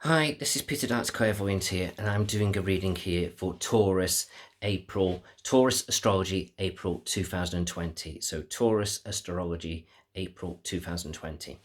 Hi, this is Peter Darts Clairvoyant here, and I'm doing a reading here for Taurus Taurus Astrology April 2020. So Taurus Astrology April 2020.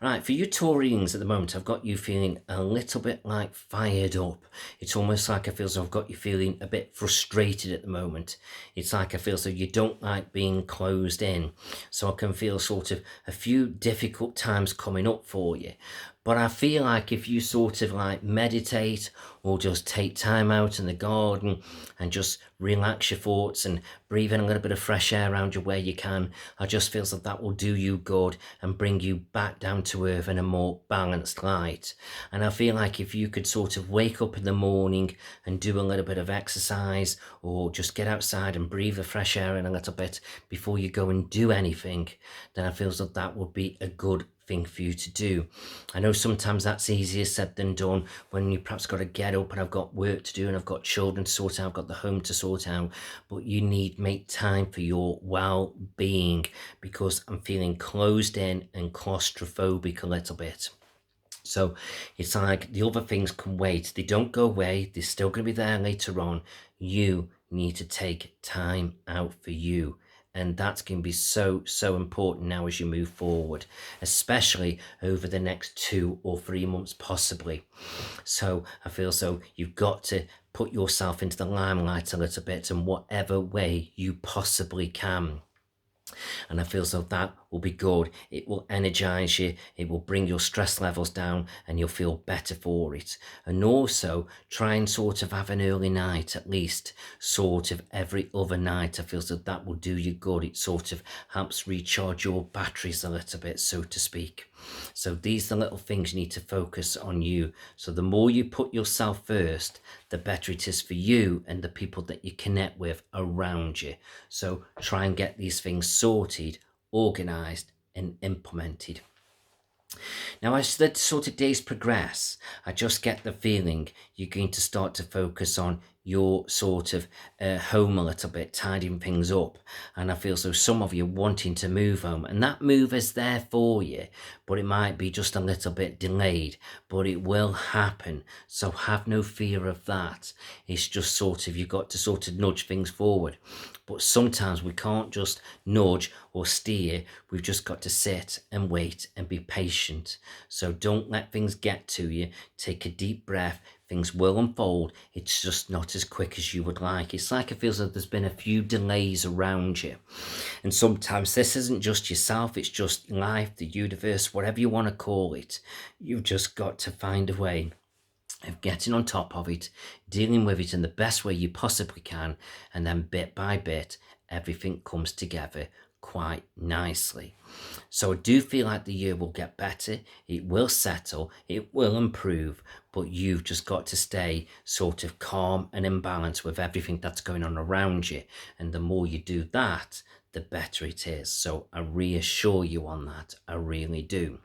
Right, for you Taurians at the moment, I've got you feeling a little bit like fired up. It's almost like I feel as though I've got you feeling a bit frustrated at the moment. It's like I feel as though you don't like being closed in. So I can feel sort of a few difficult times coming up for you. But I feel like if you sort of like meditate or just take time out in the garden and just relax your thoughts and breathe in a little bit of fresh air around you where you can, I just feel that that will do you good and bring you back down to earth in a more balanced light. And I feel like if you could sort of wake up in the morning and do a little bit of exercise or just get outside and breathe the fresh air in a little bit before you go and do anything, then I feel that that would be a good thing for you to do. I know sometimes that's easier said than done when you perhaps got to get up and I've got work to do and I've got children to sort out, I've got the home to sort out, but you need make time for your well-being because I'm feeling closed in and claustrophobic a little bit. So it's like the other things can wait. They don't go away. They're still going to be there later on. You need to take time out for you. And that's going to be so important now as you move forward, especially over the next 2 or 3 months, possibly. So I feel so you've got to put yourself into the limelight a little bit in whatever way you possibly can. And I feel so that will be good. It will energize you, it will bring your stress levels down, and you'll feel better for it. And also try and sort of have an early night, at least sort of every other night. I feel so that will do you good. It sort of helps recharge your batteries a little bit, so to speak. So these are the little things you need to focus on you. So the more you put yourself first, the better it is for you and the people that you connect with around you. So try and get these things sorted, organized, and implemented. Now, as the sort of days progress, I just get the feeling you're going to start to focus on your sort of home a little bit, tidying things up. And I feel so some of you wanting to move home, and that move is there for you, but it might be just a little bit delayed, but it will happen. So have no fear of that. It's just sort of, you've got to sort of nudge things forward. But sometimes we can't just nudge or steer. We've just got to sit and wait and be patient. So don't let things get to you. Take a deep breath. Things will unfold. It's just not as quick as you would like. It's like it feels like there's been a few delays around you. And sometimes this isn't just yourself. It's just life, the universe, whatever you want to call it. You've just got to find a way of getting on top of it, dealing with it in the best way you possibly can, and then bit by bit, everything comes together quite nicely. So I do feel like the year will get better, it will settle, it will improve, but you've just got to stay sort of calm and in balance with everything that's going on around you. And the more you do that, the better it is. So I reassure you on that, I really do.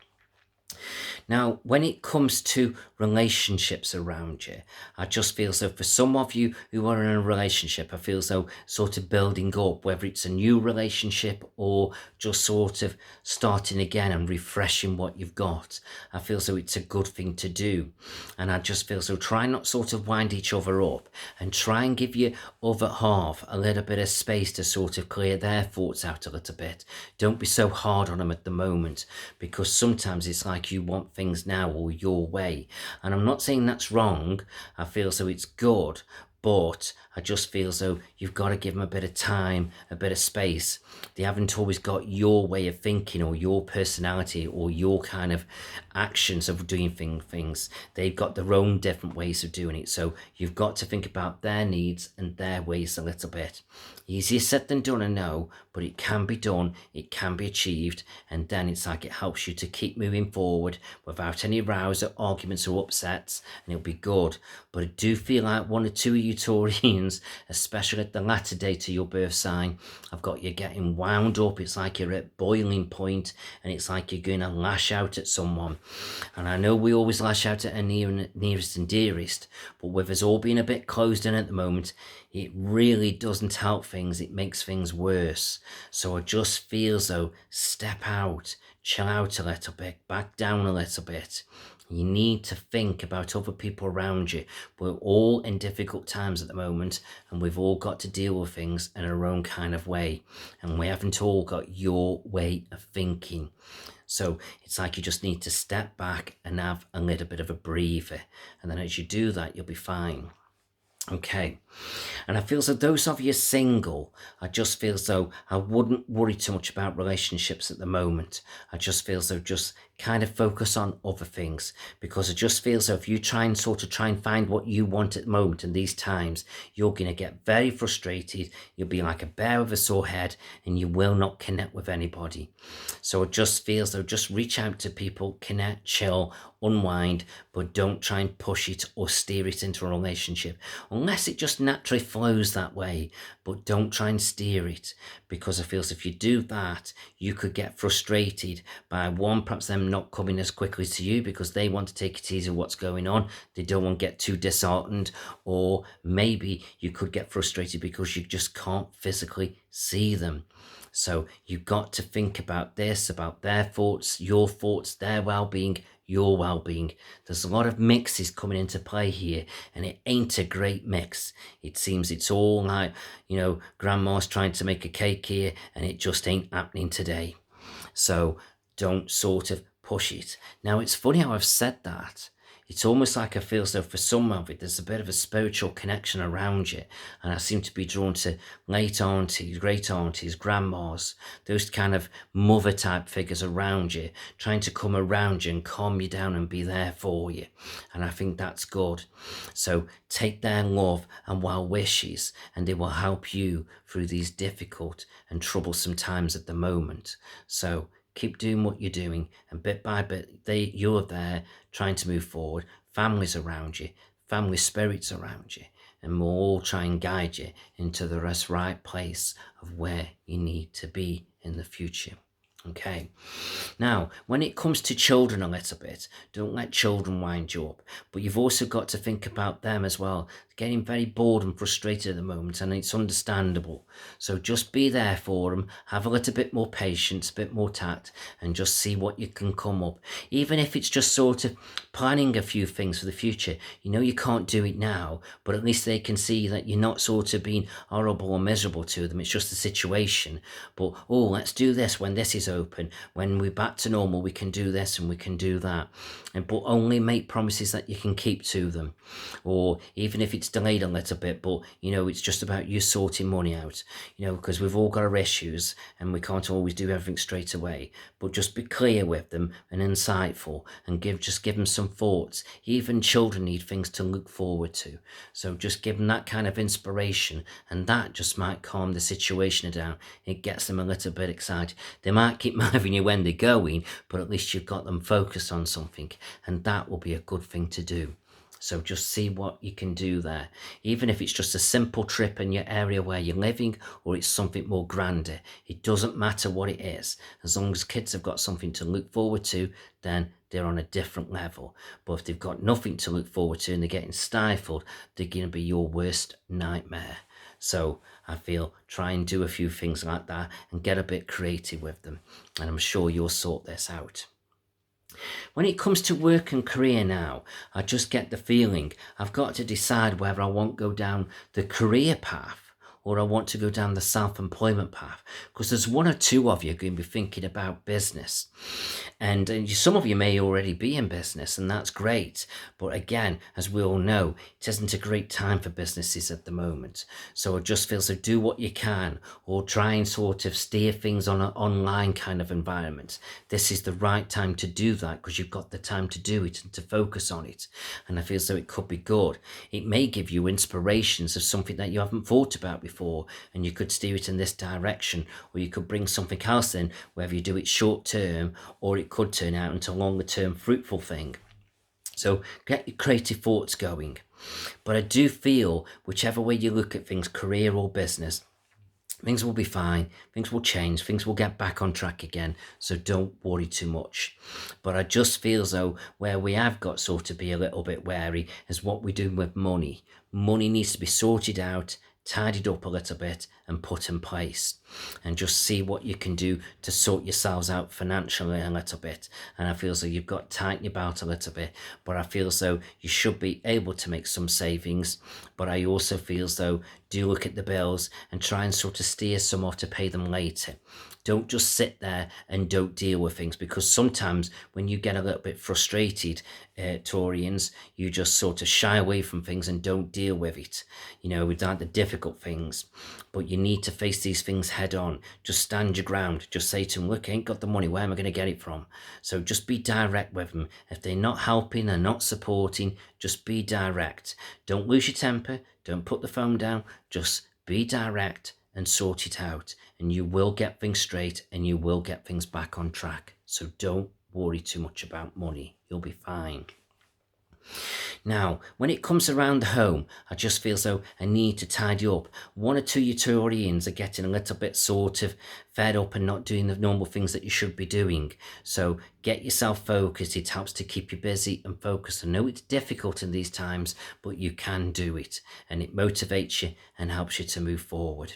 Now, when it comes to relationships around you, I just feel so for some of you who are in a relationship, I feel so sort of building up, whether it's a new relationship or just sort of starting again and refreshing what you've got. I feel so it's a good thing to do. And I just feel so try not sort of wind each other up and try and give your other half a little bit of space to sort of clear their thoughts out a little bit. Don't be so hard on them at the moment, because sometimes it's like you want things now or your way. And I'm not saying that's wrong. I feel so it's good, but I just feel so you've got to give them a bit of time, a bit of space. They haven't always got your way of thinking or your personality or your kind of actions of doing things. They've got their own different ways of doing it. So you've got to think about their needs and their ways a little bit. Easier said than done, I know, but it can be done, it can be achieved, and then it's like it helps you to keep moving forward without any rows or arguments or upsets, and it'll be good. But I do feel like one or two of you Taurians, especially at the latter date of your birth sign, I've got you getting wound up. It's like you're at boiling point, and it's like you're going to lash out at someone. And I know we always lash out at our nearest and dearest, but with us all being a bit closed in at the moment, it really doesn't help things. It makes things worse. So I just feel as though step out, chill out a little bit, back down a little bit. You need to think about other people around you. We're all in difficult times at the moment, and we've all got to deal with things in our own kind of way. And we haven't all got your way of thinking. So it's like you just need to step back and have a little bit of a breather. And then as you do that, you'll be fine. Okay. And I feel as though those of you single, I just feel as though I wouldn't worry too much about relationships at the moment. I just feel as though just kind of focus on other things, because I just feel as though if you try and find what you want at the moment in these times, you're going to get very frustrated. You'll be like a bear with a sore head, and you will not connect with anybody. So it just feels though just reach out to people, connect, chill, unwind, but don't try and push it or steer it into a relationship unless it just naturally flows that way. But don't try and steer it, because I feel as if you do that, you could get frustrated by one, perhaps them not coming as quickly to you because they want to take it easy what's going on. They don't want to get too disheartened, or maybe you could get frustrated because you just can't physically see them. So you've got to think about this, about their thoughts, their well-being, your well-being. There's a lot of mixes coming into play here, and it ain't a great mix. It seems it's all like, grandma's trying to make a cake here, and it just ain't happening today. So don't sort of push it. Now, it's funny how I've said that. It's almost like I feel as though for some of it, there's a bit of a spiritual connection around you. And I seem to be drawn to late aunties, great aunties, grandmas, those kind of mother type figures around you, trying to come around you and calm you down and be there for you. And I think that's good. So take their love and well wishes, and it will help you through these difficult and troublesome times at the moment. So keep doing what you're doing, and bit by bit, you're there trying to move forward. Families around you, family spirits around you, and we'll all try and guide you into the right place of where you need to be in the future. Okay. Now, when it comes to children a little bit, don't let children wind you up. But you've also got to think about them as well. They're getting very bored and frustrated at the moment, and it's understandable. So just be there for them. Have a little bit more patience, a bit more tact, and just see what you can come up. Even if it's just sort of planning a few things for the future. You can't do it now, but at least they can see that you're not sort of being horrible or miserable to them. It's just the situation. But, let's do this when this is open. When we're back to normal, we can do this and we can do that. But only make promises that you can keep to them. Or even if it's delayed a little bit, but, it's just about you sorting money out. Because we've all got our issues and we can't always do everything straight away. But just be clear with them and insightful, and give them some thoughts. Even children need things to look forward to. So just give them that kind of inspiration, and that just might calm the situation down. It gets them a little bit excited. They might keep moving you when they're going, but at least you've got them focused on something, and that will be a good thing to do. So just see what you can do there. Even if it's just a simple trip in your area where you're living, or it's something more grander, it doesn't matter what it is. As long as kids have got something to look forward to, then they're on a different level. But if they've got nothing to look forward to and they're getting stifled, they're going to be your worst nightmare. So I feel try and do a few things like that and get a bit creative with them. And I'm sure you'll sort this out. When it comes to work and career now, I just get the feeling I've got to decide whether I want to go down the career path or I want to go down the self-employment path, because there's one or two of you going to be thinking about business. And some of you may already be in business, and that's great. But again, as we all know, it isn't a great time for businesses at the moment. So I just feel so do what you can, or try and sort of steer things on an online kind of environment. This is the right time to do that, because you've got the time to do it and to focus on it. And I feel so it could be good. It may give you inspirations of something that you haven't thought about before, and you could steer it in this direction, or you could bring something else in, whether you do it short term, or it could turn out into a longer term fruitful thing. So get your creative thoughts going. But I do feel whichever way you look at things, career or business, things will be fine, things will change, things will get back on track again, so don't worry too much. But I just feel as though where we have got sort of be a little bit wary is what we do with money. Money needs to be sorted out tidied up a little bit and put in place, and just see what you can do to sort yourselves out financially a little bit. And I feel as though you've got to tighten your belt a little bit, but I feel as though you should be able to make some savings. But I also feel as though do look at the bills and try and sort of steer some off to pay them later. Don't just sit there and don't deal with things, because sometimes when you get a little bit frustrated, Taurians, you just sort of shy away from things and don't deal with it, without the difficult things. But you need to face these things head on. Just stand your ground. Just say to them, look, I ain't got the money. Where am I going to get it from? So just be direct with them. If they're not helping and not supporting, just be direct. Don't lose your temper. Don't put the phone down. Just be direct and sort it out, and you will get things straight and you will get things back on track. So don't worry too much about money. You'll be fine. Now, when it comes around the home, I just feel so I need to tidy up. One or two Taurians are getting a little bit sort of fed up and not doing the normal things that you should be doing. So get yourself focused. It helps to keep you busy and focused. I know it's difficult in these times, but you can do it, and it motivates you and helps you to move forward.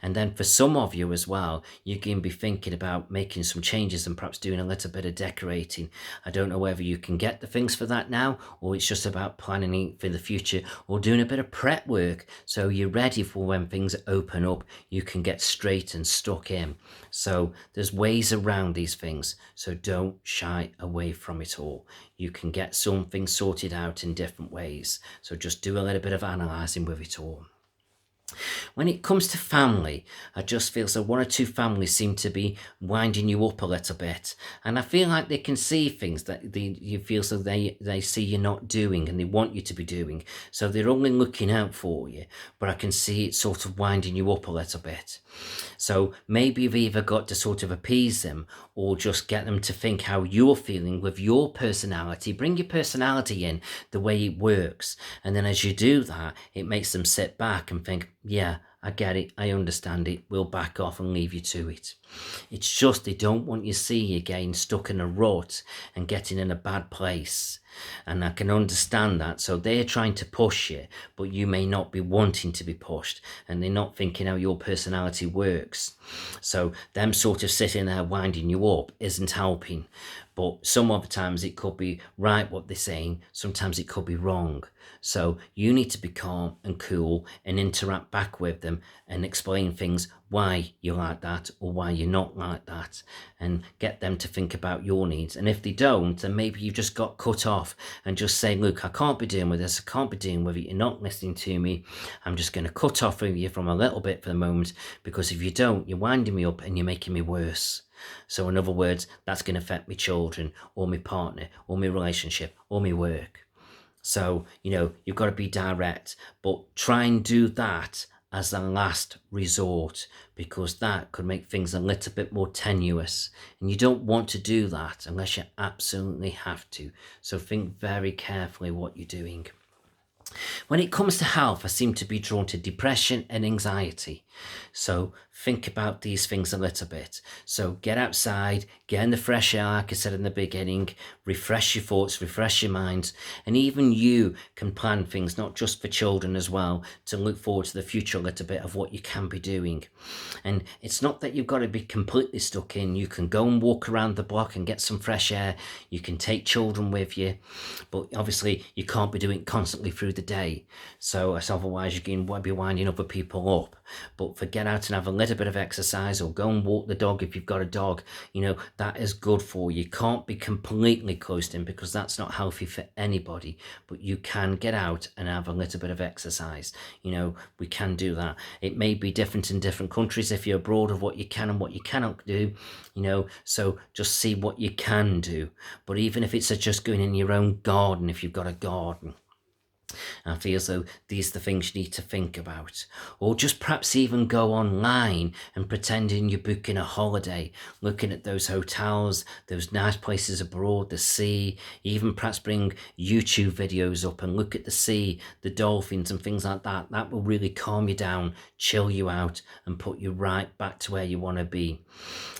And then for some of you as well, you can be thinking about making some changes and perhaps doing a little bit of decorating. I don't know whether you can get the things for that now, or it's just about planning for the future, or doing a bit of prep work so you're ready for when things open up, you can get straight and stuck in. So there's ways around these things, so don't shy away from it all. You can get some things sorted out in different ways, so just do a little bit of analysing with it all. When it comes to family, I just feel so one or two families seem to be winding you up a little bit, and I feel like they can see things that you feel so they see you're not doing and they want you to be doing, so they're only looking out for you, but I can see it sort of winding you up a little bit. So maybe you've either got to sort of appease them or just get them to think how you're feeling with your personality. Bring your personality in, the way it works, and then as you do that, it makes them sit back and think, yeah, I get it, I understand it, we'll back off and leave you to it. It's just they don't want you to see you getting stuck in a rut and getting in a bad place. And I can understand that. So they're trying to push you, but you may not be wanting to be pushed, and they're not thinking how your personality works. So them sort of sitting there winding you up isn't helping. But some other times it could be right what they're saying, sometimes it could be wrong. So you need to be calm and cool and interact back with them and explain things, why you're like that or why you're not like that, and get them to think about your needs. And if they don't, then maybe you just got cut off, and just say, look, I can't be dealing with this, I can't be dealing with it, you're not listening to me, I'm just going to cut off with you from a little bit for the moment, because if you don't, you're winding me up and you're making me worse. So in other words, that's going to affect my children or my partner or my relationship or my work. So, you've got to be direct, but try and do that as a last resort, because that could make things a little bit more tenuous, and you don't want to do that unless you absolutely have to. So think very carefully what you're doing. When it comes to health, I seem to be drawn to depression and anxiety. So think about these things a little bit. So get outside, get in the fresh air, like I said in the beginning, refresh your thoughts, refresh your minds, and even you can plan things, not just for children as well, to look forward to the future a little bit of what you can be doing. And it's not that you've got to be completely stuck in. You can go and walk around the block and get some fresh air. You can take children with you, but obviously you can't be doing it constantly through the day. So otherwise you're going to be winding other people up. But get out and have a little bit of exercise, or go and walk the dog if you've got a dog. That is good for you. You can't be completely closed in, because that's not healthy for anybody, but you can get out and have a little bit of exercise. We can do that. It may be different in different countries if you're abroad, of what you can and what you cannot do, so just see what you can do. But even if it's just going in your own garden, if you've got a garden, I feel as though these are the things you need to think about. Or just perhaps even go online and pretending you're booking a holiday, looking at those hotels, those nice places abroad, the sea, even perhaps bring YouTube videos up and look at the sea, the dolphins and things like that. That will really calm you down, chill you out, and put you right back to where you want to be.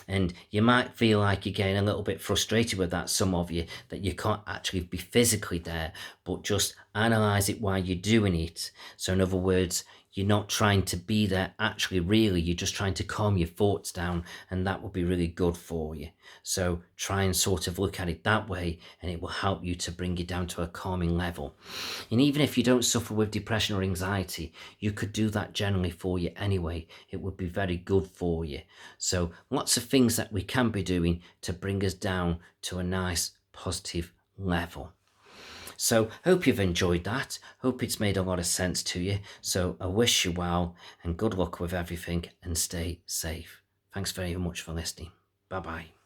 And you might feel like you're getting a little bit frustrated with that, some of you, that you can't actually be physically there, but just analyze it while you're doing it. So in other words, you're not trying to be there actually, really, you're just trying to calm your thoughts down, and that will be really good for you. So try and sort of look at it that way, and it will help you to bring you down to a calming level. And even if you don't suffer with depression or anxiety, you could do that generally for you anyway. It would be very good for you. So lots of things that we can be doing to bring us down to a nice positive level. So hope you've enjoyed that. Hope it's made a lot of sense to you. So I wish you well and good luck with everything, and stay safe. Thanks very much for listening. Bye bye.